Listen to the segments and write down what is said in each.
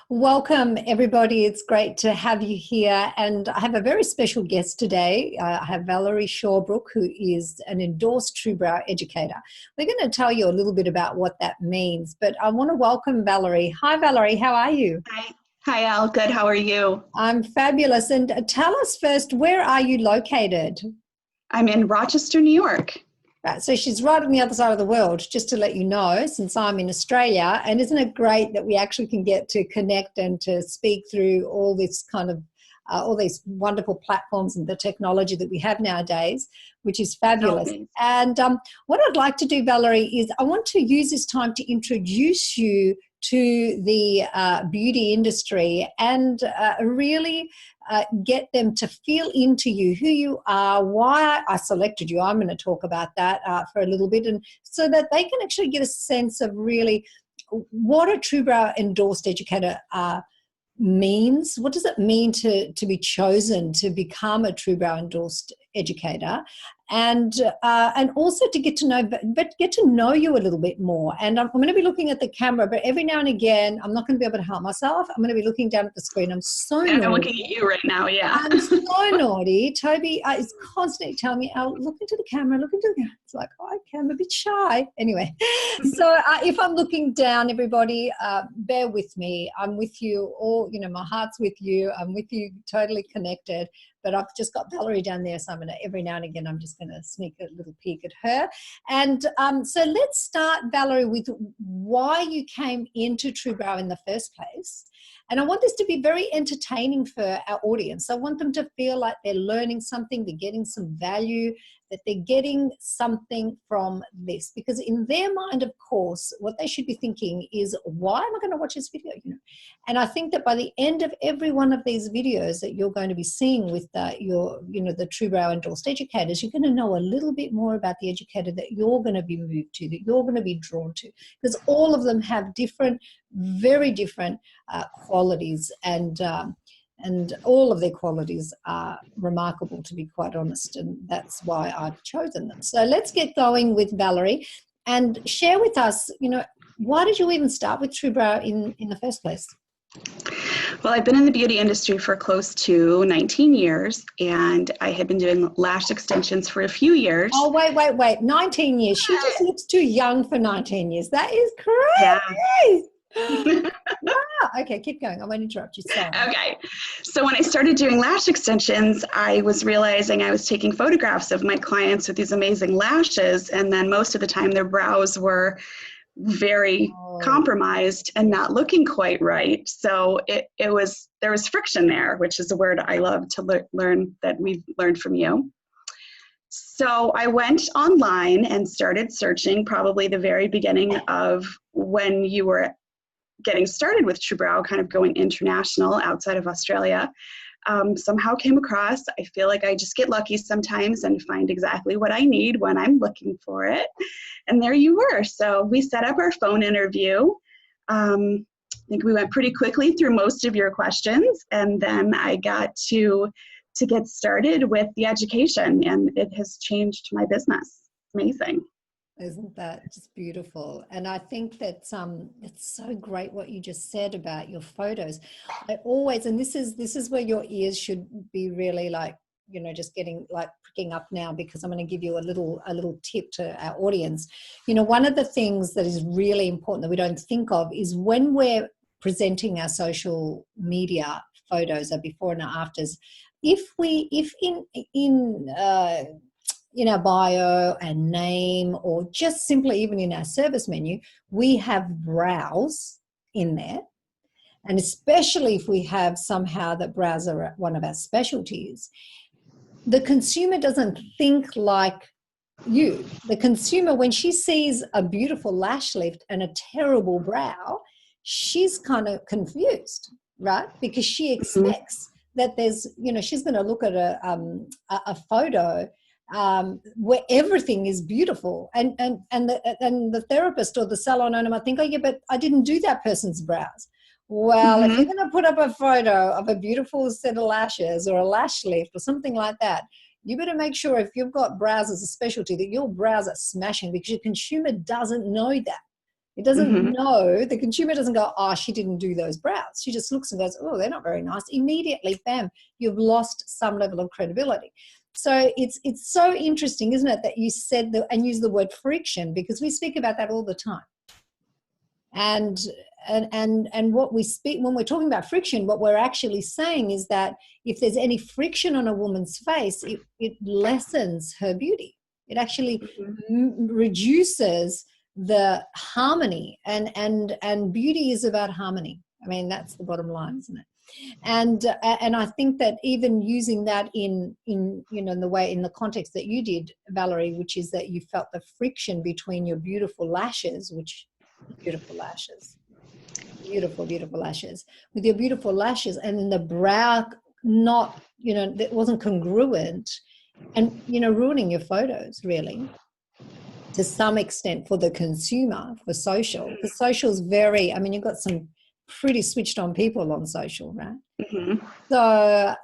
Welcome, everybody. It's great to have you here. And I have a very special guest today. I have Valerie Shawbrook, who is an endorsed TrueBrow educator. We're going to tell you a little bit about what that means, but I want to welcome Valerie. Hi, Valerie. How are you? Hi, Elle. Good. How are you? I'm fabulous. And tell us first, where are you located? I'm in Rochester, New York. Right, so she's right on the other side of the world, just to let you know, since I'm in Australia. And isn't it great that we actually can get to connect and to speak through all this kind of, all these wonderful platforms and the technology that we have nowadays, which is fabulous. Okay. And what I'd like to do, Valerie, is I want to use this time to introduce you to the beauty industry and really get them to feel into you, who you are, why I selected you. I'm going to talk about that for a little bit, and so that they can actually get a sense of really what a TrueBrow endorsed educator means. What does it mean to be chosen to become a TrueBrow endorsed educator, and also to get to know, but get to know you a little bit more. And I'm going to be looking at the camera, but every now and again, I'm not going to be able to help myself. I'm going to be looking down at the screen. I'm so naughty. I'm looking at you right now. Yeah. I'm so naughty. Toby is constantly telling me, "Oh, look into the camera, look into the camera." It's like, oh, okay, I'm a bit shy. Anyway, so if I'm looking down, everybody, bear with me. I'm with you all. You know, my heart's with you. I'm with you, totally connected. But I've just got Valerie down there, so I'm going to, every now and again, I'm just going to sneak a little peek at her. And so let's start, Valerie, with why you came into TrueBrow in the first place. And I want this to be very entertaining for our audience. I want them to feel like they're learning something, they're getting some value, that they're getting something from this. Because in their mind, of course, what they should be thinking is, why am I going to watch this video? You know? And I think that by the end of every one of these videos that you're going to be seeing with the TrueBrow endorsed educators, you're going to know a little bit more about the educator that you're going to be moved to, that you're going to be drawn to. Because all of them have different, very different qualities, and all of their qualities are remarkable, to be quite honest, and that's why I've chosen them. So let's get going with Valerie and share with us, why did you even start with TrueBrow in the first place? Well, I've been in the beauty industry for close to 19 years, and I had been doing lash extensions for a few years. Oh, wait, 19 years. She just looks too young for 19 years. That is crazy. Yeah. Wow. Okay, keep going. I won't interrupt you. Sorry. Okay. So when I started doing lash extensions, I was realizing I was taking photographs of my clients with these amazing lashes, and then most of the time their brows were very compromised and not looking quite right. So there was friction there, which is a word I love to learn, that we've learned from you. So I went online and started searching, probably the very beginning of when you were getting started with TrueBrow, kind of going international outside of Australia. Somehow came across, I feel like I just get lucky sometimes and find exactly what I need when I'm looking for it. And there you were. So we set up our phone interview. I think we went pretty quickly through most of your questions, and then I got to get started with the education, and it has changed my business. Amazing. Isn't that just beautiful? And I think that it's so great what you just said about your photos. I always, and this is where your ears should be really like, just getting like pricking up now, because I'm going to give you a little tip to our audience. One of the things that is really important that we don't think of is when we're presenting our social media photos, or before and afters, if in our bio and name, or just simply even in our service menu, we have brows in there. And especially if we have somehow that brows are one of our specialties, the consumer doesn't think like you. The consumer, when she sees a beautiful lash lift and a terrible brow, she's kind of confused, right? Because she expects that there's, she's going to look at a photo where everything is beautiful, and the therapist or the salon owner might think, oh yeah, but I didn't do that person's brows. Well, if you're going to put up a photo of a beautiful set of lashes or a lash lift or something like that, you better make sure, if you've got brows as a specialty, that your brows are smashing, because your consumer doesn't know that. It doesn't know, the consumer doesn't go, oh, she didn't do those brows. She just looks and goes, oh, they're not very nice. Immediately, bam, you've lost some level of credibility. So it's so interesting, isn't it, that you said and use the word friction, because we speak about that all the time. And what we speak when we're talking about friction, what we're actually saying is that if there's any friction on a woman's face, it lessens her beauty. It actually reduces the harmony, and beauty is about harmony. I mean, that's the bottom line, isn't it? And I think that even using that in the context that you did, Valerie, which is that you felt the friction between your beautiful lashes, beautiful lashes, with your beautiful lashes, and then the brow not, that wasn't congruent, and ruining your photos really, to some extent, for the consumer, for social. The social's very, I mean, you've got some pretty switched on people on social, right? So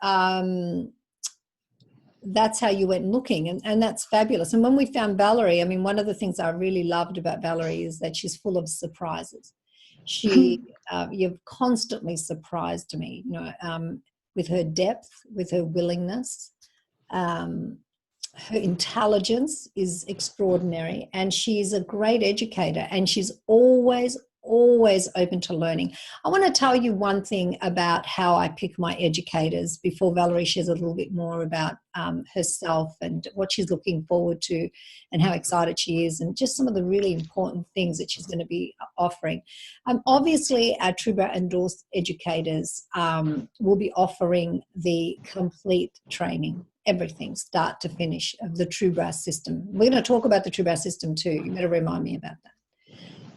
that's how you went looking, and that's fabulous. And when we found Valerie, I mean, one of the things I really loved about Valerie is that she's full of surprises. You've constantly surprised me, with her depth, with her willingness. Her intelligence is extraordinary, and she's a great educator, and she's always open to learning. I want to tell you one thing about how I pick my educators before Valerie shares a little bit more about herself and what she's looking forward to and how excited she is, and just some of the really important things that she's going to be offering. Obviously, our TrueBrow endorsed educators will be offering the complete training, everything, start to finish, of the TrueBrow system. We're going to talk about the TrueBrow system too. You better remind me about that.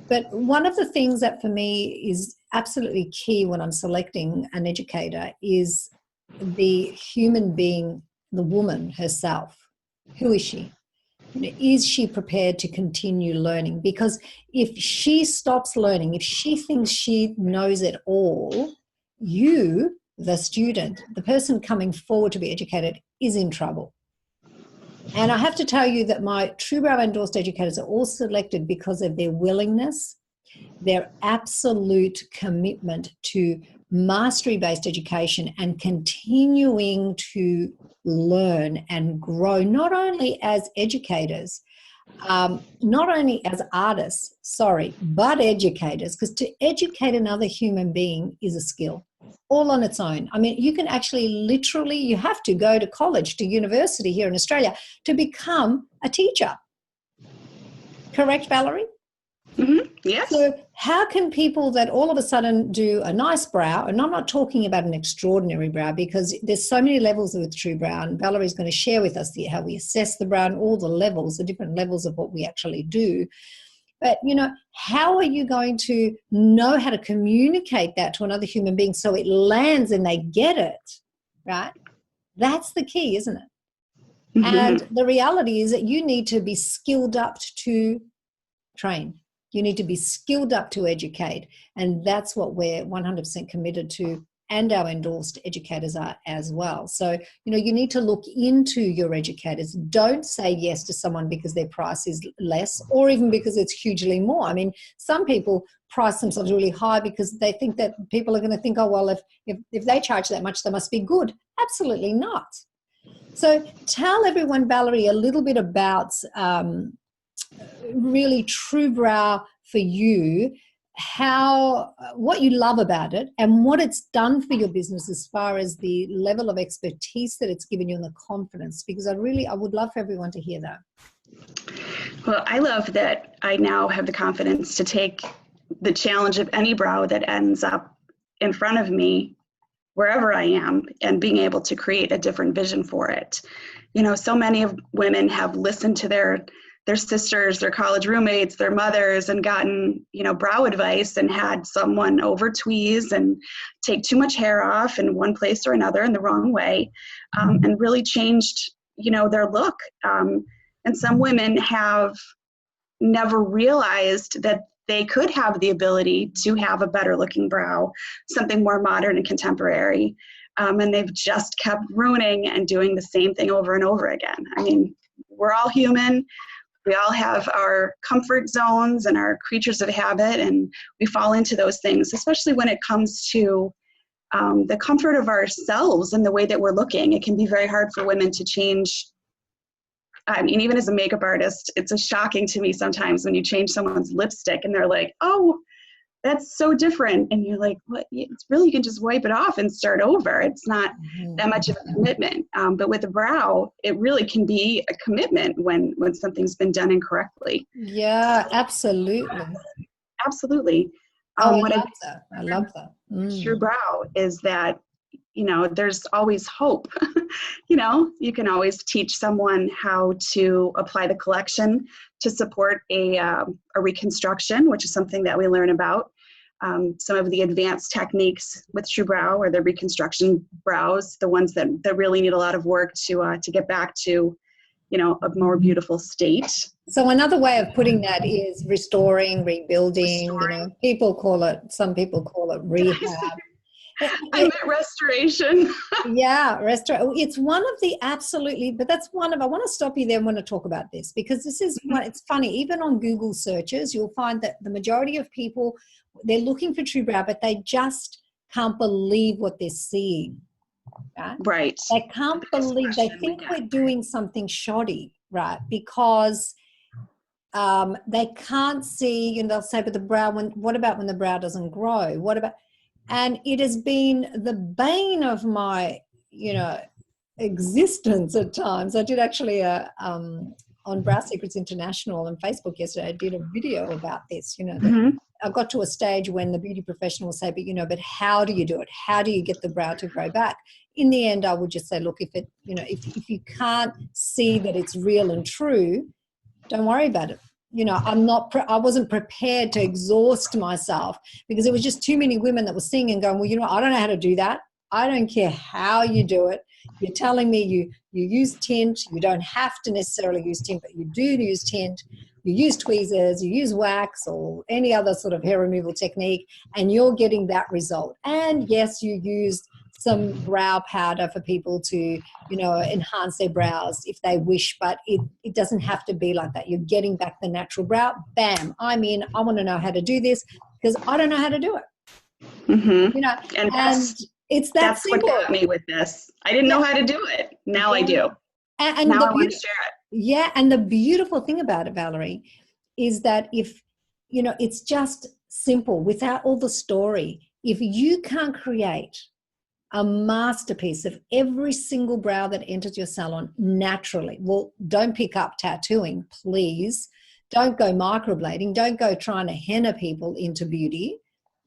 But one of the things that for me is absolutely key when I'm selecting an educator is the human being, the woman herself. Who is she? Is she prepared to continue learning? Because if she stops learning, if she thinks she knows it all, you, the student, the person coming forward to be educated, is in trouble. And I have to tell you that my TrueBrow endorsed educators are all selected because of their willingness, their absolute commitment to mastery-based education and continuing to learn and grow, not only as educators, not only as artists, but educators, because to educate another human being is a skill all on its own. I mean, you can actually literally, you have to go to college, to university here in Australia to become a teacher. Correct, Valerie? Yes. So how can people that all of a sudden do a nice brow, and I'm not talking about an extraordinary brow, because there's so many levels with TrueBrow, and Valerie's going to share with us how we assess the brow and all the levels, the different levels of what we actually do. But, how are you going to know how to communicate that to another human being so it lands and they get it, right? That's the key, isn't it? And the reality is that you need to be skilled up to train. You need to be skilled up to educate. And that's what we're 100% committed to, and our endorsed educators are as well. So, you need to look into your educators. Don't say yes to someone because their price is less, or even because it's hugely more. I mean, some people price themselves really high because they think that people are going to think, oh, well, if they charge that much, they must be good. Absolutely not. So tell everyone, Valerie, a little bit about really TrueBrow for you, what you love about it and what it's done for your business as far as the level of expertise that it's given you and the confidence, because I would love for everyone to hear that. Well, I love that I now have the confidence to take the challenge of any brow that ends up in front of me, wherever I am, and being able to create a different vision for it. So many of women have listened to their sisters, their college roommates, their mothers, and gotten, brow advice, and had someone over tweeze and take too much hair off in one place or another in the wrong way, and really changed, their look. And some women have never realized that they could have the ability to have a better looking brow, something more modern and contemporary. And they've just kept ruining and doing the same thing over and over again. I mean, we're all human. We all have our comfort zones and our creatures of habit, and we fall into those things, especially when it comes to the comfort of ourselves and the way that we're looking. It can be very hard for women to change. I mean, even as a makeup artist, it's shocking to me sometimes when you change someone's lipstick and they're like, oh, that's so different. And you're like, what? It's really, you can just wipe it off and start over. It's not that much of a commitment. But with a brow, it really can be a commitment when something's been done incorrectly. Yeah, absolutely. Absolutely. I love that. TrueBrow is that, there's always hope. You can always teach someone how to apply the collection to support a reconstruction, which is something that we learn about. Some of the advanced techniques with TrueBrow or the reconstruction brows, the ones that really need a lot of work to get back to, a more beautiful state. So another way of putting that is restoring, rebuilding. Some people call it rehab. I meant restoration. Yeah, it's one of the I want to stop you there and want to talk about this, because this is it's funny. Even on Google searches, you'll find that the majority of people, they're looking for TrueBrow, but they just can't believe what they're seeing. Right. They can't believe, they think we're doing something shoddy, right? Because they can't see, and they'll say, but the brow, what about when the brow doesn't grow? What about, and it has been the bane of my, existence at times. I did actually on Brow Secrets International on Facebook yesterday, I did a video about this, I got to a stage when the beauty professional will say, but how do you do it? How do you get the brow to grow back? In the end, I would just say, look, if you can't see that it's real and true, don't worry about it. I wasn't prepared to exhaust myself, because there was just too many women that were seeing and going, well, I don't know how to do that. I don't care how you do it. You're telling me you use tint. You don't have to necessarily use tint, but you do use tint. You use tweezers, you use wax or any other sort of hair removal technique, and you're getting that result. And yes, you used some brow powder for people to, enhance their brows if they wish, but it doesn't have to be like that. You're getting back the natural brow. Bam, I'm in. I want to know how to do this because I don't know how to do it. Mm-hmm. And it's that's simple. What got me with this. I didn't know how to do it. Now I do. And now I want to share it. Yeah, and the beautiful thing about it, Valerie, is that if, it's just simple without all the story. If you can't create a masterpiece of every single brow that enters your salon naturally, well, don't pick up tattooing, please. Don't go microblading. Don't go trying to henna people into beauty.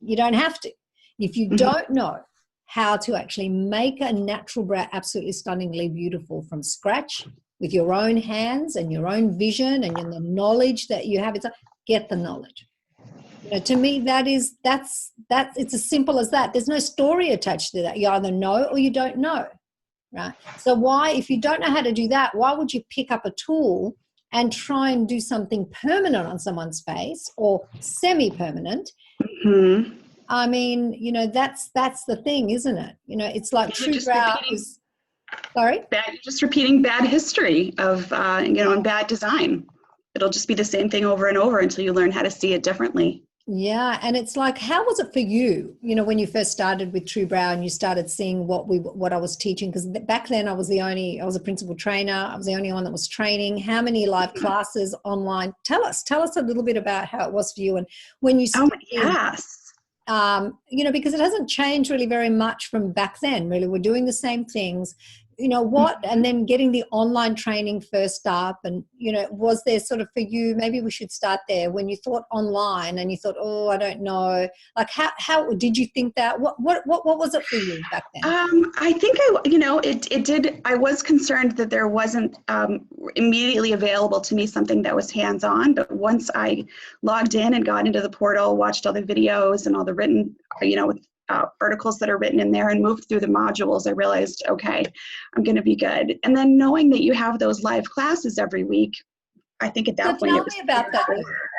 You don't have to. If you don't know how to actually make a natural brow absolutely stunningly beautiful from scratch with your own hands and your own vision and the knowledge that you have, get the knowledge. To me, that's it's as simple as that. There's no story attached to that. You either know or you don't know, right? So why, if you don't know how to do that, why would you pick up a tool and try and do something permanent on someone's face or semi-permanent? Mm-hmm. I mean, that's the thing, isn't it? It's like TrueBrow is. Sorry? You're just repeating bad history of, and bad design. It'll just be the same thing over and over until you learn how to see it differently. Yeah, and it's like, how was it for you, when you first started with TrueBrow and you started seeing what I was teaching? Because back then I was a principal trainer. I was the only one that was training. How many live classes online? Tell us a little bit about how it was for you and when you started. Oh, yes. Because it hasn't changed really very much from back then. Really, we're doing the same things. And then getting the online training first up, and was there sort of for you? Maybe we should start there. When you thought online and you thought, oh, I don't know. Like, how did you think that? What was it for you back then? I think it did. I was concerned that there wasn't immediately available to me something that was hands-on. But once I logged in and got into the portal, watched all the videos and all the written, articles that are written in there and moved through the modules, I realized, okay, I'm going to be good. And then knowing that you have those live classes every week, I think at that point. Tell me about that,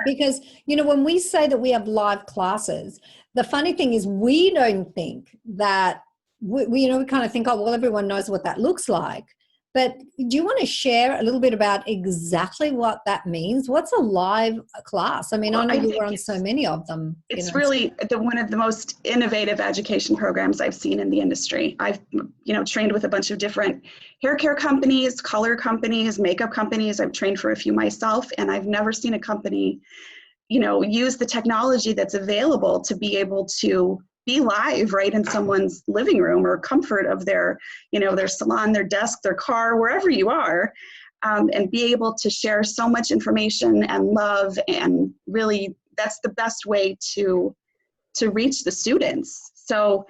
because, when we say that we have live classes, the funny thing is we don't think that, we kind of think, oh, well, everyone knows what that looks like. But do you want to share a little bit about exactly what that means? What's a live class? I mean, I know you were on so many of them. It's really one of the most innovative education programs I've seen in the industry. I've, trained with a bunch of different hair care companies, color companies, makeup companies. I've trained for a few myself, and I've never seen a company, use the technology that's available to be able to be live right in someone's living room or comfort of their, their salon, their desk, their car, wherever you are, and be able to share so much information and love. And really, that's the best way to reach the students. So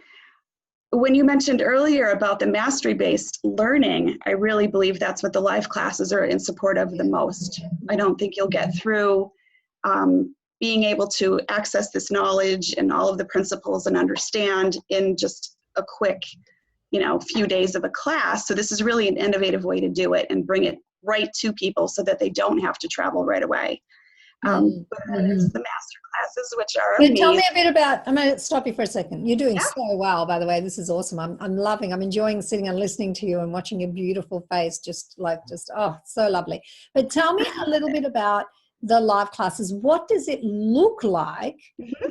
when you mentioned earlier about the mastery-based learning, I really believe that's what the live classes are in support of the most. I don't think you'll get through being able to access this knowledge and all of the principles and understand in just a quick, few days of a class. So this is really an innovative way to do it and bring it right to people so that they don't have to travel right away. But there's the master classes, which are amazing. Tell me a bit about, I'm going to stop you for a second. You're doing so well, by the way. This is awesome. I'm enjoying sitting and listening to you and watching your beautiful face, oh, so lovely. But tell me a little bit about the live classes. What does it look like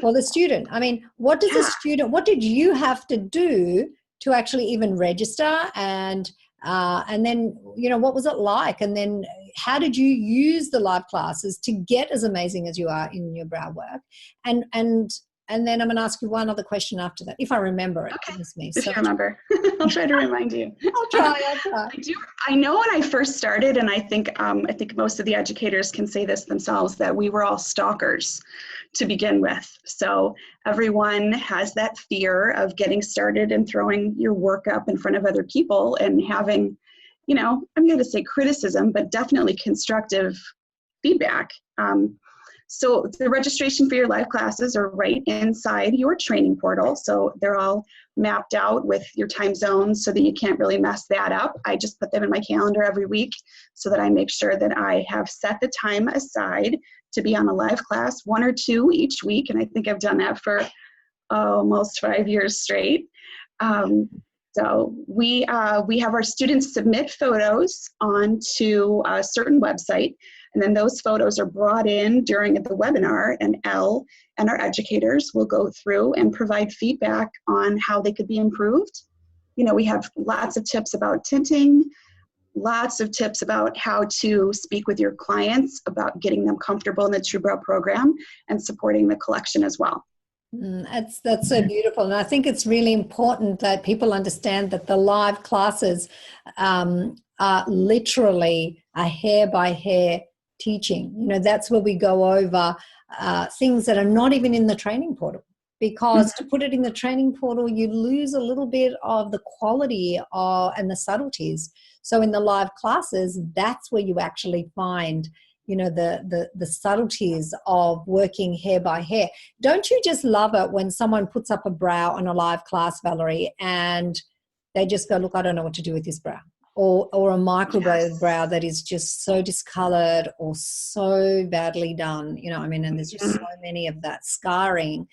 for the student? I mean, what does the student, what did you have to do to actually even register? And then, what was it like? And then how did you use the live classes to get as amazing as you are in your brow work? And then I'm going to ask you one other question after that, if I remember it. Okay. If you remember. I'll try to remind you. I'll try. I know when I first started, and I think most of the educators can say this themselves, that we were all stalkers to begin with. So everyone has that fear of getting started and throwing your work up in front of other people and having, I'm going to say criticism, but definitely constructive feedback. So the registration for your live classes are right inside your training portal. So they're all mapped out with your time zones so that you can't really mess that up. I just put them in my calendar every week so that I make sure that I have set the time aside to be on a live class, 1 or 2 each week. And I think I've done that for almost 5 years straight. So we have our students submit photos onto a certain website, and then those photos are brought in during the webinar, and Elle and our educators will go through and provide feedback on how they could be improved. We have lots of tips about tinting, lots of tips about how to speak with your clients about getting them comfortable in the TrueBrow program and supporting the collection as well. That's so beautiful. And I think it's really important that people understand that the live classes are literally a hair by hair teaching. That's where we go over things that are not even in the training portal, because to put it in the training portal, you lose a little bit of the quality and the subtleties. So in the live classes, that's where you actually find the subtleties of working hair by hair. Don't you just love it when someone puts up a brow on a live class, Valerie, and they just go, look, I don't know what to do with this brow. Or a microbladed brow that is just so discolored or so badly done, and there's just so many of that scarring.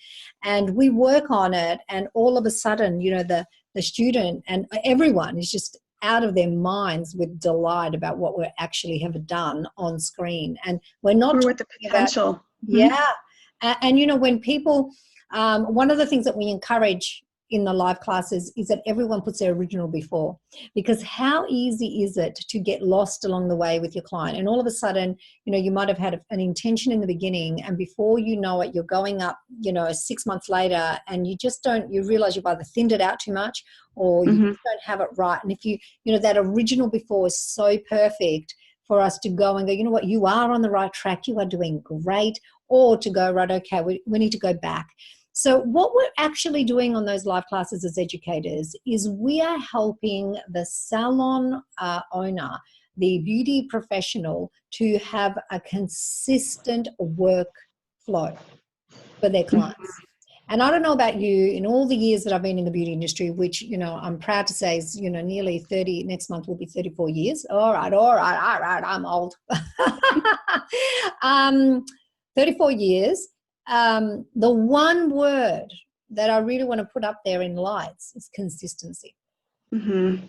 And we work on it, and all of a sudden, the student and everyone is just out of their minds with delight about what we actually have done on screen. And we're not with the potential. And when people, one of the things that we encourage in the live classes is that everyone puts their original before, because how easy is it to get lost along the way with your client? And all of a sudden, you might have had an intention in the beginning, and before you know it, you're going up, 6 months later, and you realize you've either thinned it out too much, or you just don't have it right. And if that original before is so perfect for us to go and go, you know what, you are on the right track, you are doing great, or to go, right, okay, we need to go back. So what we're actually doing on those live classes as educators is we are helping the salon owner, the beauty professional, to have a consistent workflow for their clients. And I don't know about you, in all the years that I've been in the beauty industry, which, I'm proud to say is, nearly 30, next month will be 34 years. All right, I'm old. 34 years. The one word that I really want to put up there in lights is consistency. Mm-hmm.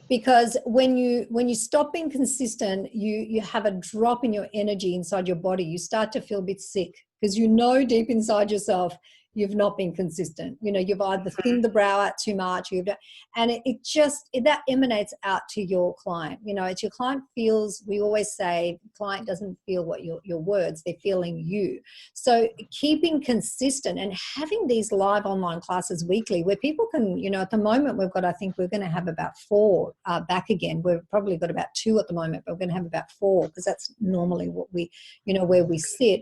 Because when you stop being consistent, you have a drop in your energy inside your body. You start to feel a bit sick because you know deep inside yourself you've not been consistent. You know, you've either thinned the brow out too much, and that emanates out to your client. You know, it's your client feels, we always say, client doesn't feel what your words, they're feeling you. So keeping consistent and having these live online classes weekly where people can, you know, at the moment I think we're going to have about 4 back again. We've probably got about 2 at the moment, but we're going to have about 4 because that's normally what we, you know, where we sit.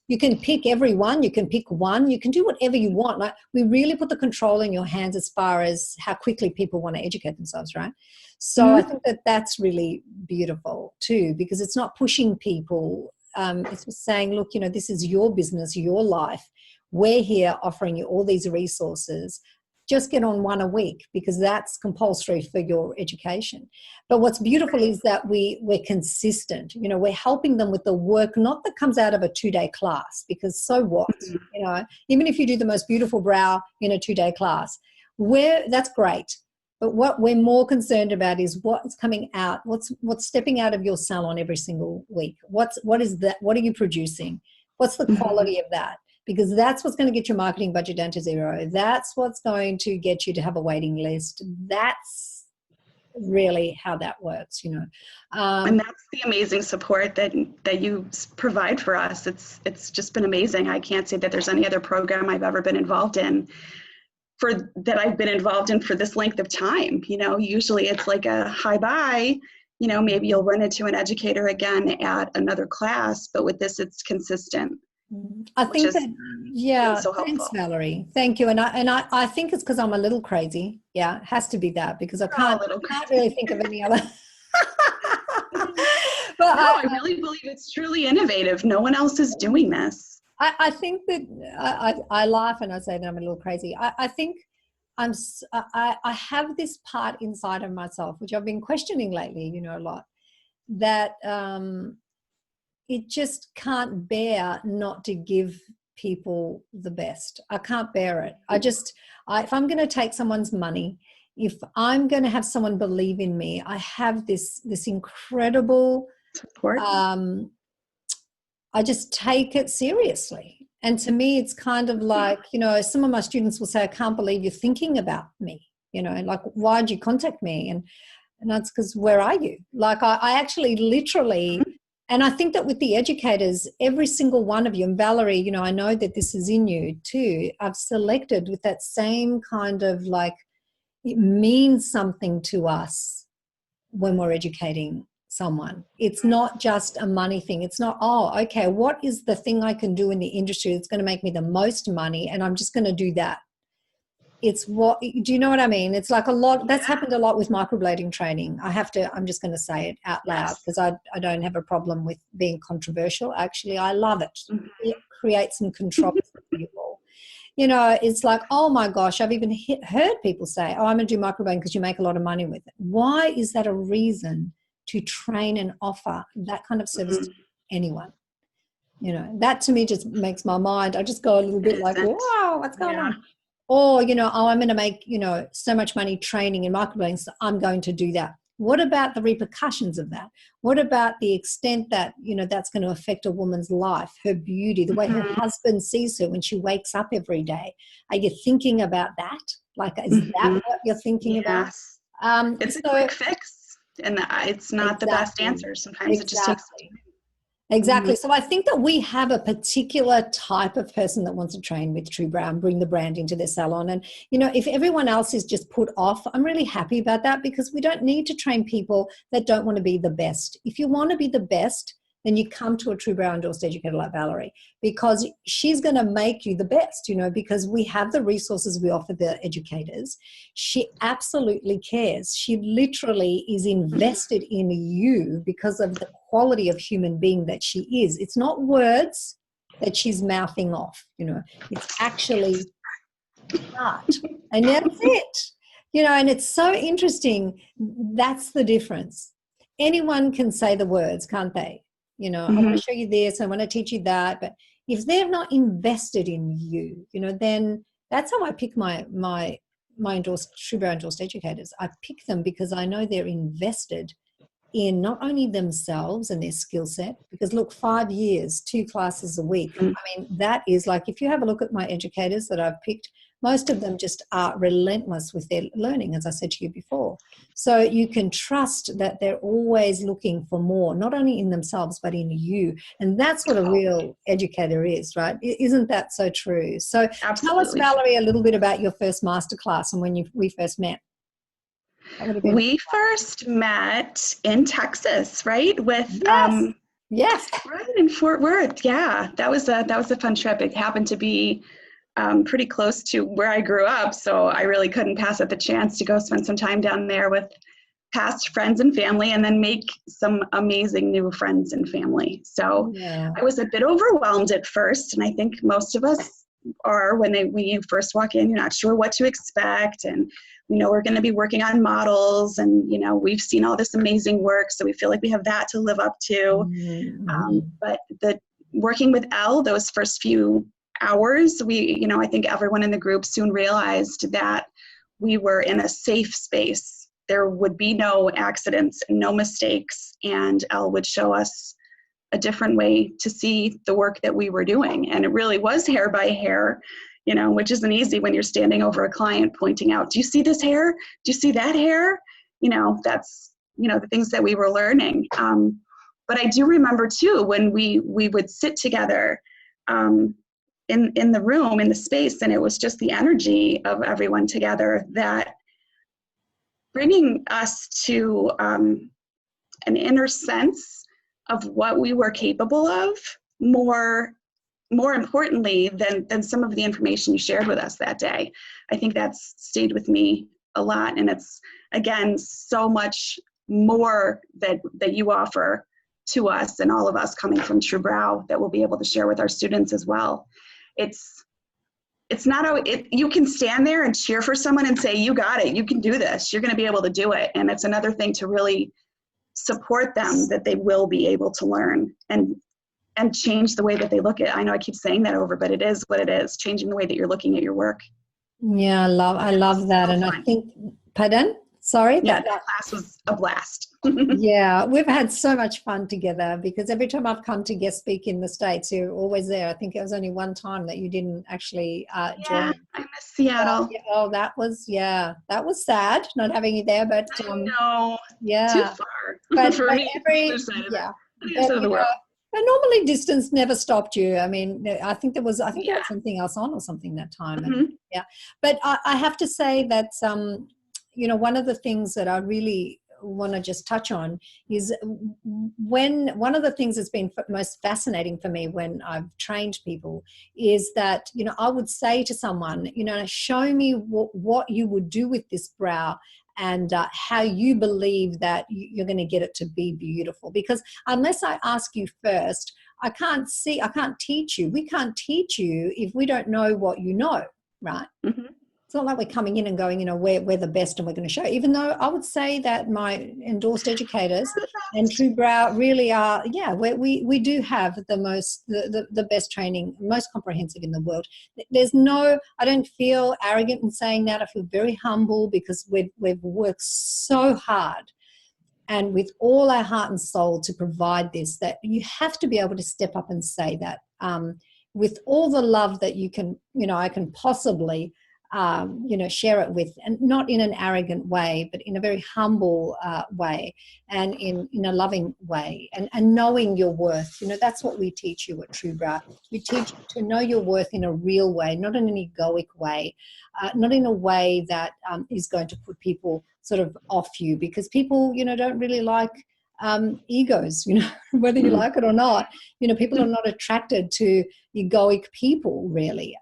You can pick every one, you can pick one, you can do whatever you want. Like, we really put the control in your hands as far as how quickly people want to educate themselves, right? So I think that's really beautiful too, because it's not pushing people. It's just saying, look, you know, this is your business, your life. We're here offering you all these resources. Just get on 1 a week because that's compulsory for your education. But what's beautiful is that we're consistent. You know, we're helping them with the work, not that comes out of a 2-day class, because so what? You know, even if you do the most beautiful brow in a 2-day class, that's great. But what we're more concerned about is what's coming out, what's stepping out of your salon every single week. What is that? What are you producing? What's the quality of that? Because that's what's going to get your marketing budget down to 0. That's what's going to get you to have a waiting list. That's really how that works, you know. And that's the amazing support that you provide for us. It's just been amazing. I can't say that there's any other program I've ever been involved in for this length of time. You know, usually it's like a hi bye. You know, maybe you'll run into an educator again at another class, but with this, it's consistent. I think that, yeah, so thanks, Valerie. Thank you. And I think it's because I'm a little crazy. Yeah, it has to be that, because I can't really think of any other. But I really believe it's truly innovative. No one else is doing this. I think that I laugh and I say that I'm a little crazy. I think I have this part inside of myself, which I've been questioning lately, you know, a lot, that it just can't bear not to give people the best. I can't bear it. If I'm going to take someone's money, if I'm going to have someone believe in me, I have this incredible support. I just take it seriously. And to me, it's kind of like, you know, some of my students will say, I can't believe you're thinking about me. You know, like, why'd you contact me? And that's because, where are you? Like, I actually literally... And I think that with the educators, every single one of you, and Valerie, you know, I know that this is in you too, I've selected with that same kind of, like, it means something to us when we're educating someone. It's not just a money thing. It's not, oh, okay, what is the thing I can do in the industry that's going to make me the most money, and I'm just going to do that. It's what, do you know what I mean? It's like a lot, that's happened a lot with microblading training. I'm just going to say it out loud because I don't have a problem with being controversial. Actually, I love it. It creates some controversy for people. You know, it's like, oh my gosh, I've even heard people say, oh, I'm going to do microblading because you make a lot of money with it. Why is that a reason to train and offer that kind of service to anyone? You know, that to me just makes my mind, I just go a little bit like, wow, what's going on? Or, you know, oh, I'm going to make, you know, so much money training in microblading, so I'm going to do that. What about the repercussions of that? What about the extent that, you know, that's going to affect a woman's life, her beauty, the way her husband sees her when she wakes up every day? Are you thinking about that? Like, is that what you're thinking about? It's a quick fix, and it's not the best answer. Sometimes it just takes time. Exactly. So I think that we have a particular type of person that wants to train with TrueBrow and bring the brand into their salon. And, you know, if everyone else is just put off, I'm really happy about that, because we don't need to train people that don't want to be the best. If you want to be the best, then you come to a TrueBrow endorsed educator like Valerie, because she's going to make you the best, you know, because we have the resources we offer the educators. She absolutely cares. She literally is invested in you because of the quality of human being that she is. It's not words that she's mouthing off, you know, it's actually art. And that's it, you know, and it's so interesting. That's the difference. Anyone can say the words, can't they? You know, I want to show you this, I want to teach you that. But if they're not invested in you, you know, then that's how I pick my my TrueBrow endorsed educators, I pick them because I know they're invested in not only themselves and their skill set, because look, 5 years, 2 classes a week. I mean, that is like, if you have a look at my educators that I've picked, most of them just are relentless with their learning, as I said to you before. So you can trust that they're always looking for more, not only in themselves, but in you. And that's what a real educator is, right? Isn't that so true? So tell us, Valerie, a little bit about your first masterclass and when we first met. We first met in Texas, right? With yes, right in Fort Worth. Yeah, that was a fun trip. It happened to be pretty close to where I grew up, so I really couldn't pass up the chance to go spend some time down there with past friends and family, and then make some amazing new friends and family. So I was a bit overwhelmed at first, and I think most of us are when you first walk in, you're not sure what to expect, and we know we're going to be working on models, and we've seen all this amazing work, so we feel like we have that to live up to. But working with Elle, those first few hours, I think everyone in the group soon realized that we were in a safe space. There would be no accidents, no mistakes, and Elle would show us a different way to see the work that we were doing. And it really was hair by hair, which isn't easy when you're standing over a client pointing out, do you see this hair? Do you see that hair? That's, the things that we were learning. But I do remember too, when we would sit together in the room, in the space, and it was just the energy of everyone together that bringing us to an inner sense of what we were capable of, more importantly than some of the information you shared with us that day. I think that's stayed with me a lot, and it's, again, so much more that you offer to us and all of us coming from TrueBrow that we'll be able to share with our students as well. It's not you can stand there and cheer for someone and say, you got it, you can do this, you're going to be able to do it. And it's another thing to really support them that they will be able to learn and change the way that they look at it. I know I keep saying that over, but it is what it is, changing the way that you're looking at your work. Yeah, I love that. And I think, pardon? Sorry? Yeah, that class was a blast. Yeah, we've had so much fun together, because every time I've come to guest speak in the States, you're always there. I think it was only one time that you didn't actually join. I miss Seattle. That was sad not having you there, but I know. Yeah, too far but for me. But normally distance never stopped you. I mean, I think there was something else on or something that time. And, but I have to say that one of the things that I really want to just touch on is one of the things that's been most fascinating for me when I've trained people is that, I would say to someone, show me what you would do with this brow and how you believe that you're going to get it to be beautiful. Because unless I ask you first, I can't teach you. We can't teach you if we don't know what you know, right? Mm-hmm. It's not like we're coming in and going, we're the best and we're going to show. Even though I would say that my endorsed educators and TrueBrow really are, we do have the best training, most comprehensive in the world. I don't feel arrogant in saying that. I feel very humble because we've worked so hard and with all our heart and soul to provide this, that you have to be able to step up and say that with all the love that you can, I can possibly share it with, and not in an arrogant way, but in a very humble way and in a loving way, and knowing your worth. That's what we teach you at TrueBrow. We teach you to know your worth in a real way, not in an egoic way, not in a way that is going to put people sort of off you, because people, don't really like egos, whether you like it or not. People are not attracted to egoic people, really.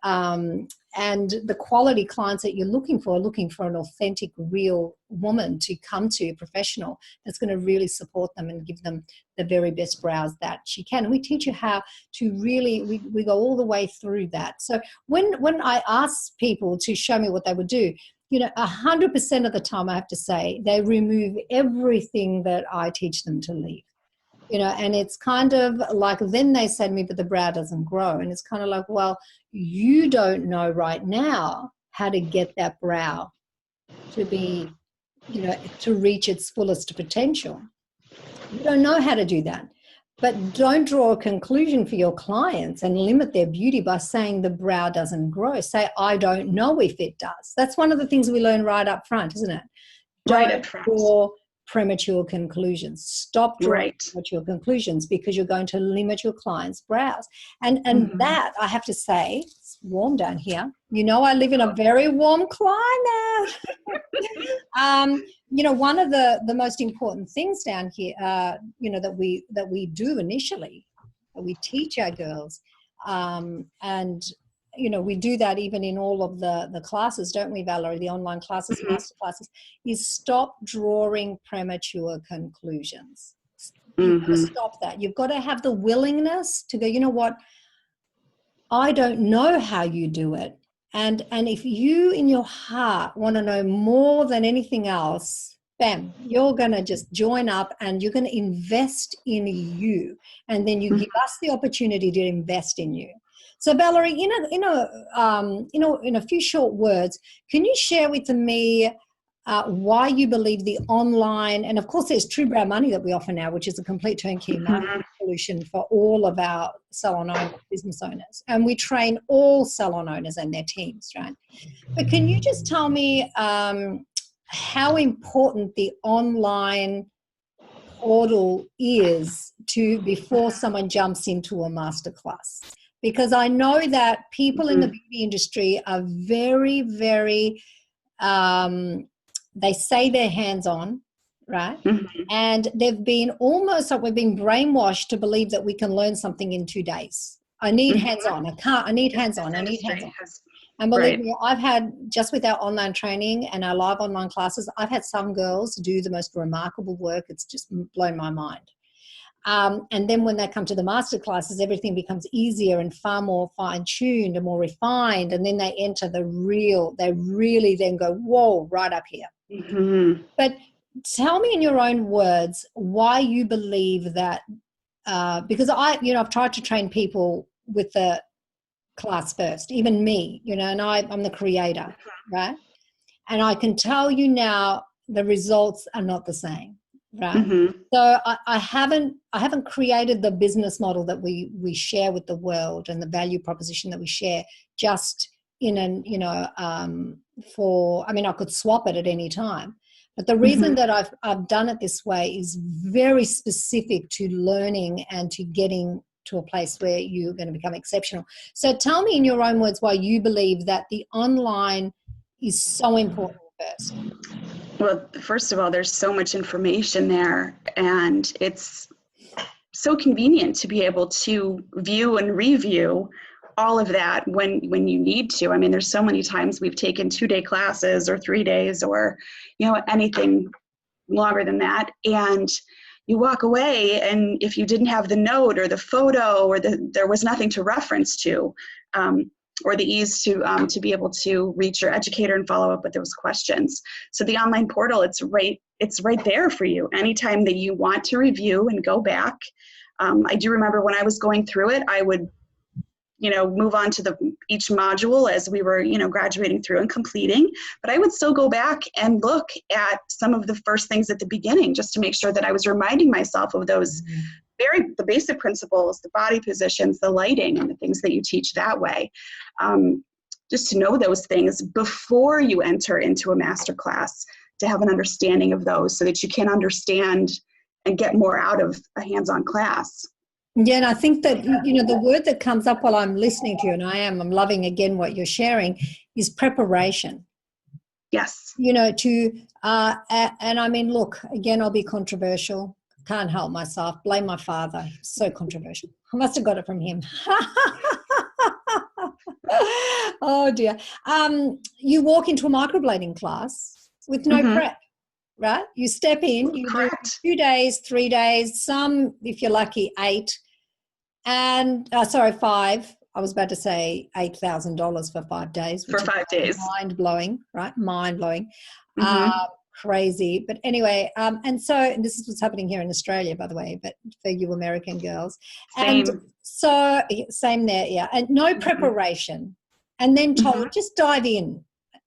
And the quality clients that you're looking for are looking for an authentic, real woman to come to, a professional that's going to really support them and give them the very best brows that she can. And we teach you how to really, we go all the way through that. So when I ask people to show me what they would do, 100% of the time, I have to say, they remove everything that I teach them to leave. And it's kind of like, then they say to me, but the brow doesn't grow. And it's kind of like, well, you don't know right now how to get that brow to be, to reach its fullest potential. You don't know how to do that. But don't draw a conclusion for your clients and limit their beauty by saying the brow doesn't grow. Say, I don't know if it does. That's one of the things we learn right up front, isn't it? Right up front. Draw premature conclusions. Stop drawing premature conclusions, because you're going to limit your client's brows. And that, I have to say, it's warm down here. I live in a very warm climate. One of the most important things down here, that we do initially, that we teach our girls, and we do that even in all of the classes, don't we, Valerie? The online classes, master classes, is stop drawing premature conclusions. You've got to stop that. You've got to have the willingness to go, you know what? I don't know how you do it. And if you in your heart want to know more than anything else, bam, you're going to just join up and you're going to invest in you. And then you give us the opportunity to invest in you. So Valerie, in a few short words, can you share with me why you believe the online, and of course there's TrueBrow Money that we offer now, which is a complete turnkey marketing solution for all of our salon owners, business owners, and we train all salon owners and their teams, right? But can you just tell me how important the online portal is before someone jumps into a masterclass? Because I know that people in the beauty industry are very, very, they say they're hands-on, right? And they've been almost like we've been brainwashed to believe that we can learn something in 2 days. I need hands-on. I need hands-on. And believe me, I've had, just with our online training and our live online classes, I've had some girls do the most remarkable work. It's just blown my mind. And then when they come to the master classes, everything becomes easier and far more fine-tuned and more refined. And then they enter they really then go, whoa, right up here. But tell me in your own words why you believe that, because I've tried to train people with the class first, even me, and I'm the creator, right? And I can tell you now the results are not the same. Right. So I haven't created the business model that we share with the world and the value proposition that we share just I could swap it at any time. But the reason that I've done it this way is very specific to learning and to getting to a place where you're going to become exceptional. So tell me in your own words why you believe that the online is so important first. Well, first of all, there's so much information there, and it's so convenient to be able to view and review all of that when you need to. I mean, there's so many times we've taken 2-day classes or 3 days or, anything longer than that. And you walk away, and if you didn't have the note or the photo or there was nothing to reference to, or the ease to be able to reach your educator and follow up with those questions. So the online portal, it's right there for you. Anytime that you want to review and go back. I do remember when I was going through it, I would, move on to each module as we were, graduating through and completing. But I would still go back and look at some of the first things at the beginning just to make sure that I was reminding myself of those the basic principles, the body positions, the lighting, and the things that you teach that way. Just to know those things before you enter into a master class, to have an understanding of those so that you can understand and get more out of a hands-on class. Yeah, and I think that, the word that comes up while I'm listening to you, and I'm loving again what you're sharing, is preparation. Yes. And I mean, look, again, I'll be controversial. Can't help myself. Blame my father. So controversial. I must have got it from him. Oh dear. You walk into a microblading class with no prep, right? You step in, you do 2 days, 3 days, some, if you're lucky, 8, and 5. I was about to say $8,000 for 5 days. For 5 days. Mind-blowing, right? Mind-blowing. Crazy. But anyway, and this is what's happening here in Australia, by the way, but for you American girls. Same. And so, same there, yeah. And no preparation. And then told, just dive in.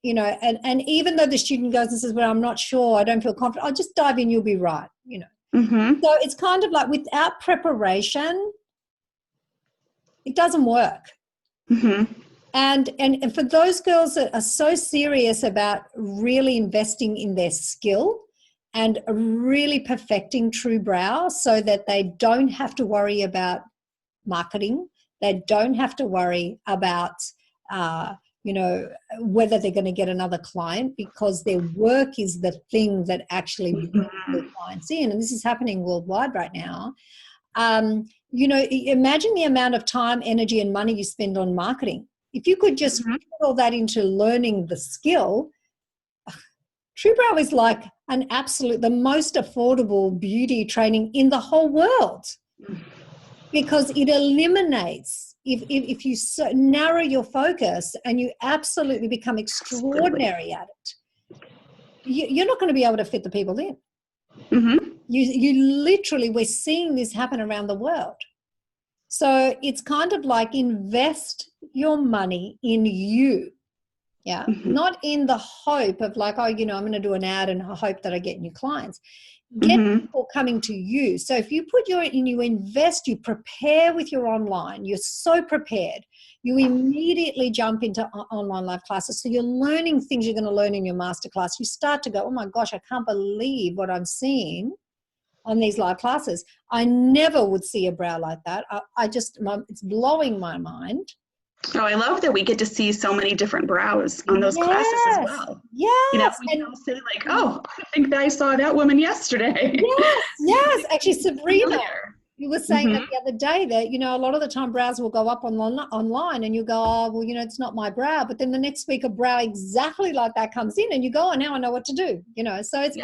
you know, and even though the student goes and says, well, I'm not sure, I don't feel confident, I'll just dive in, you'll be right, you know. Mm-hmm. So it's kind of like without preparation, it doesn't work. Mm-hmm. And for those girls that are so serious about really investing in their skill and really perfecting TrueBrow so that they don't have to worry about marketing, they don't have to worry about, you know, whether they're going to get another client, because their work is the thing that actually brings the clients in. And this is happening worldwide right now. You know, imagine the amount of time, energy, and money you spend on marketing. If you could just put all that into learning the skill, TrueBrow is like the most affordable beauty training in the whole world, because it eliminates, if you narrow your focus and you absolutely become extraordinary at it, you're not going to be able to fit the people in. Mm-hmm. You literally, we're seeing this happen around the world. So it's kind of like invest your money in you. Yeah. Mm-hmm. Not in the hope of like, oh, you know, I'm going to do an ad and hope that I get new clients. Get people coming to you. So if you you invest, you prepare with your online, you're so prepared. You immediately jump into online live classes. So you're learning things you're going to learn in your masterclass. You start to go, oh my gosh, I can't believe what I'm seeing on these live classes. I never would see a brow like that. It's blowing my mind. Oh, I love that we get to see so many different brows on those classes as well. Yes. You know, we can all say like, oh, I think that I saw that woman yesterday. Yes. Actually, Sabrina, you were saying that the other day that, you know, a lot of the time brows will go up online and you go, oh, well, you know, it's not my brow. But then the next week a brow exactly like that comes in and you go, oh, now I know what to do, you know. So it's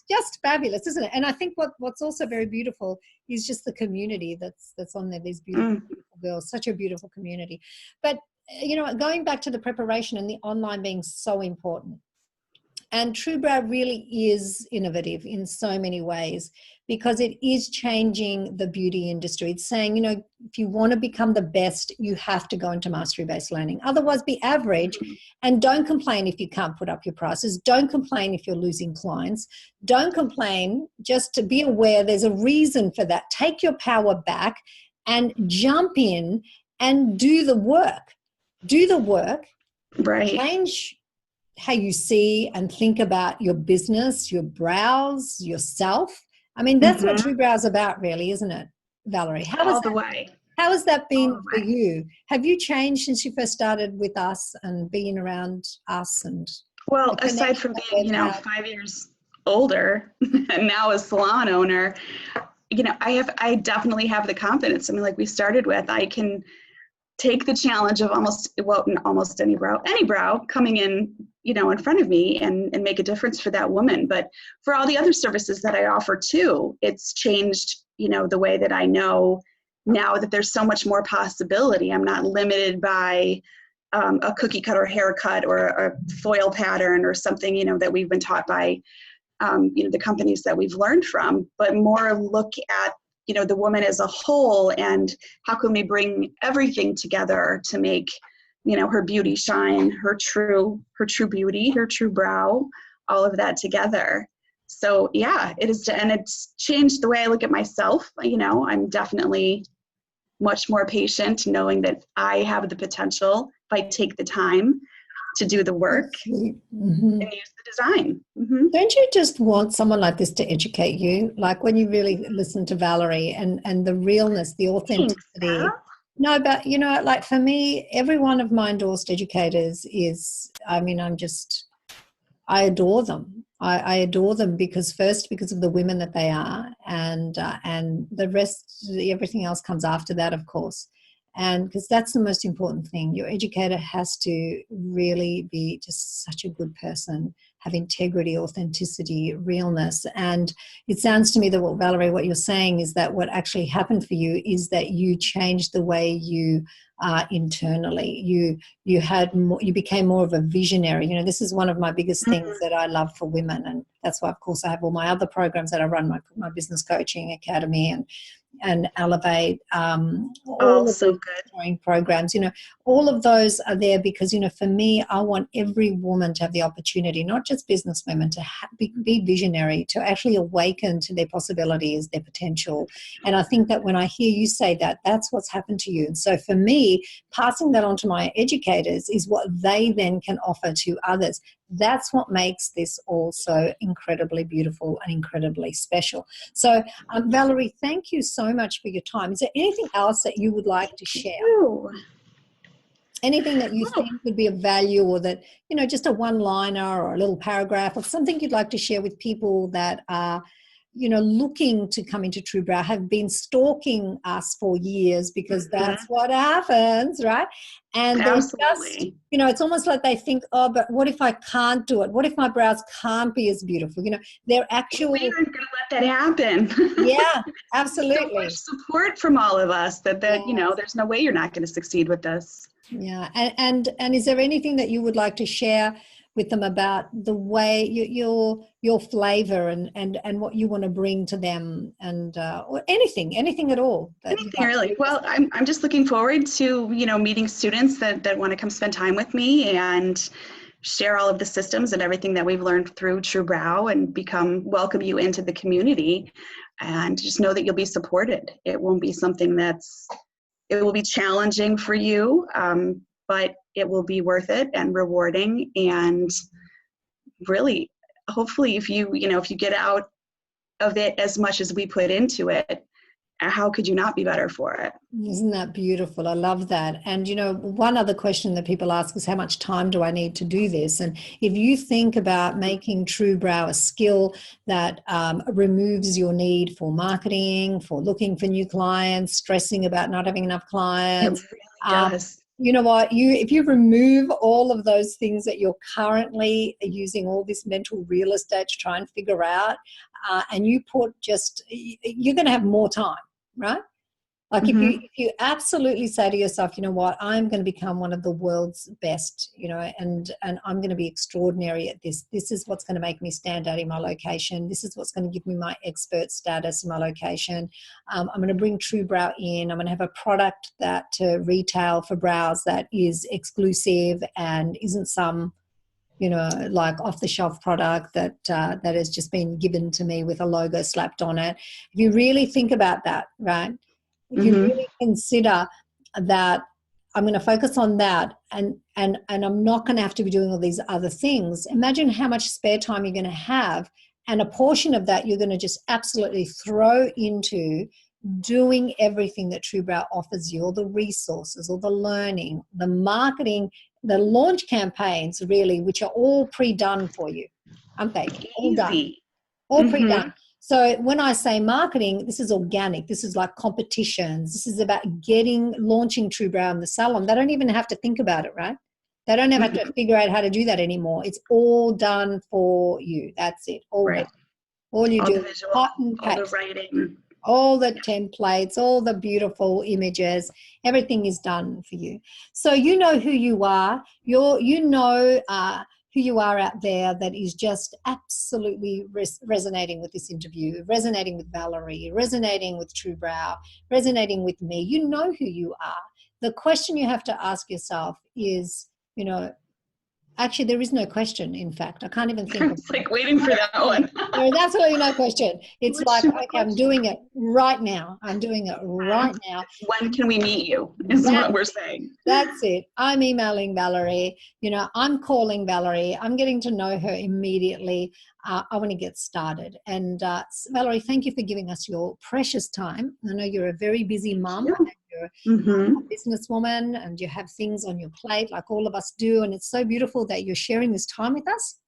just fabulous, isn't it? And I think what's also very beautiful is just the community that's on there, these beautiful girls, such a beautiful community. But, you know, going back to the preparation and the online being so important. And TrueBrow really is innovative in so many ways, because it is changing the beauty industry. It's saying, you know, if you want to become the best, you have to go into mastery-based learning. Otherwise, be average, and don't complain if you can't put up your prices. Don't complain if you're losing clients. Don't complain. Just to be aware there's a reason for that. Take your power back and jump in and do the work. Do the work. Right. Change how you see and think about your business, your brows, yourself. I mean, that's what TrueBrow is about, really, isn't it, Valerie? How has that been for you? Have you changed since you first started with us and being around us? And well, aside from being, you know, 5 years older and now a salon owner, you know, I definitely have the confidence. I mean, like we started with, I can take the challenge of almost any brow coming in, you know, in front of me and make a difference for that woman. But for all the other services that I offer too, it's changed, you know, the way that I know now that there's so much more possibility. I'm not limited by a cookie cutter haircut or a foil pattern or something, you know, that we've been taught by, you know, the companies that we've learned from, but more look at, you know, the woman as a whole, and how can we bring everything together to make, you know, her beauty shine, her true beauty, her true brow, all of that together. So yeah, it is, and it's changed the way I look at myself. You know, I'm definitely much more patient, knowing that I have the potential if I take the time to do the work and use the design. Don't you just want someone like this to educate you? Like when you really listen to Valerie and the realness, the authenticity. No, but you know, like for me, every one of my endorsed educators is, I mean, I adore them. I adore them because of the women that they are, and the rest, everything else comes after that, of course. And because that's the most important thing. Your educator has to really be just such a good person, have integrity, authenticity, realness. And it sounds to me that what you're saying is that what actually happened for you is that you changed the way you are internally. You became more of a visionary. You know, this is one of my biggest things that I love for women. And that's why, of course, I have all my other programs that I run, my business coaching academy, and and Elevate, Oh, all of so the good. mentoring programs, all of those are there because, for me, I want every woman to have the opportunity, not just business women, to be visionary, to actually awaken to their possibilities, their potential. And I think that when I hear you say that, that's what's happened to you. And so for me, passing that on to my educators is what they then can offer to others. That's what makes this all so incredibly beautiful and incredibly special. So, Valerie, thank you so much for your time. Is there anything else that you would like to share? Ooh. Anything that you think would be of value, or that, just a one-liner or a little paragraph, or something you'd like to share with people that are, looking to come into TrueBrow, have been stalking us for years, because that's what happens, right? And they're just, it's almost like they think, oh, but what if I can't do it? What if my brows can't be as beautiful? They're actual. We aren't going to let that happen. Yeah, absolutely. So much support from all of us that there's no way you're not going to succeed with this. Yeah, and is there anything that you would like to share with them about the way your flavor and what you want to bring to them, and or anything at all? Anything really. Well, I'm just looking forward to meeting students that want to come spend time with me and share all of the systems and everything that we've learned through TrueBrow, and welcome you into the community, and just know that you'll be supported. It won't be something it will be challenging for you, but it will be worth it and rewarding. And really, hopefully, if you get out of it as much as we put into it, how could you not be better for it? Isn't that beautiful? I love that. And, one other question that people ask is, how much time do I need to do this? And if you think about making TrueBrow a skill that removes your need for marketing, for looking for new clients, stressing about not having enough clients, it really does. You know what? If you remove all of those things that you're currently using all this mental real estate to try and figure out, and you put you're going to have more time, right? Like if you absolutely say to yourself, what, I'm going to become one of the world's best, and I'm going to be extraordinary at this. This is what's going to make me stand out in my location. This is what's going to give me my expert status in my location. I'm going to bring TrueBrow in. I'm going to have a product that to retail for brows that is exclusive and isn't some, like off-the-shelf product that has just been given to me with a logo slapped on it. If you really think about that, right? If you really consider that I'm going to focus on that, and I'm not going to have to be doing all these other things, imagine how much spare time you're going to have, and a portion of that you're going to just absolutely throw into doing everything that TrueBrow offers you, all the resources, all the learning, the marketing, the launch campaigns, really, which are all pre-done for you, aren't they? All done. All pre-done. So when I say marketing, this is organic. This is like competitions. This is about launching TrueBrow in the salon. They don't even have to think about it, right? They don't have to figure out how to do that anymore. It's all done for you. That's it. All done. All you do is cut and paste. All the writing. All the templates, all the beautiful images, everything is done for you. So you know who you are. Who you are out there that is just absolutely resonating with this interview, resonating with Valerie, resonating with TrueBrow, resonating with me. You know who you are. The question you have to ask yourself is, actually, there is no question, in fact. I can't even think of it. It's like waiting for that one. There's absolutely no question. It's like, okay, I'm doing it right now. I'm doing it right now. When can we meet you is what we're saying. That's it. I'm emailing Valerie. I'm calling Valerie. I'm getting to know her immediately. I want to get started. And Valerie, thank you for giving us your precious time. I know you're a very busy mum. You're a businesswoman and you have things on your plate like all of us do. And it's so beautiful that you're sharing this time with us.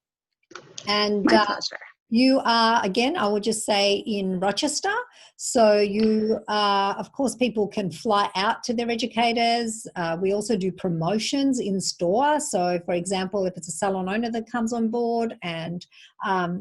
And my pleasure. You are, again, I would just say, in Rochester. So you, of course, people can fly out to their educators. We also do promotions in store. So, for example, if it's a salon owner that comes on board and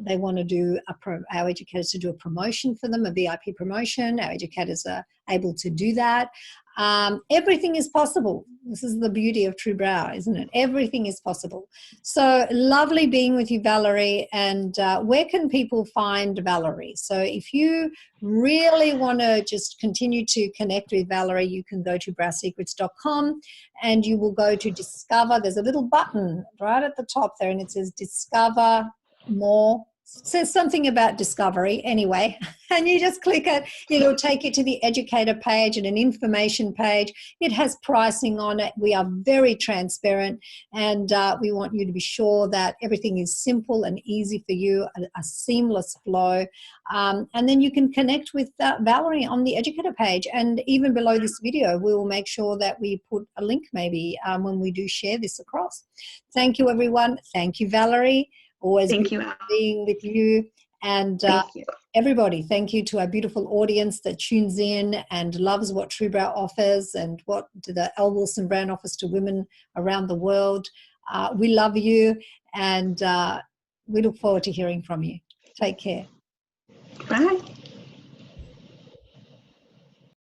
they want to do our educators to do a promotion for them, a VIP promotion, our educators are able to do that. Everything is possible. This is the beauty of TrueBrow, isn't it? Everything is possible. So lovely being with you, Valerie. And where can people find Valerie? So if you really want to just continue to connect with Valerie, you can go to browsecrets.com and you will go to Discover. There's a little button right at the top there and it says Discover More. It says something about discovery anyway, and you just click it. It'll take you to the educator page and an information page. It has pricing on it. We are very transparent, and we want you to be sure that everything is simple and easy for you, a seamless flow. And then you can connect with Valerie on the educator page, and even below this video, we will make sure that we put a link maybe when we do share this across. Thank you, everyone. Thank you, Valerie. Always Thank you, being with you. And everybody, thank you to our beautiful audience that tunes in and loves what TrueBrow offers and what the Elle Wilson brand offers to women around the world. We love you, and we look forward to hearing from you. Take care. Bye.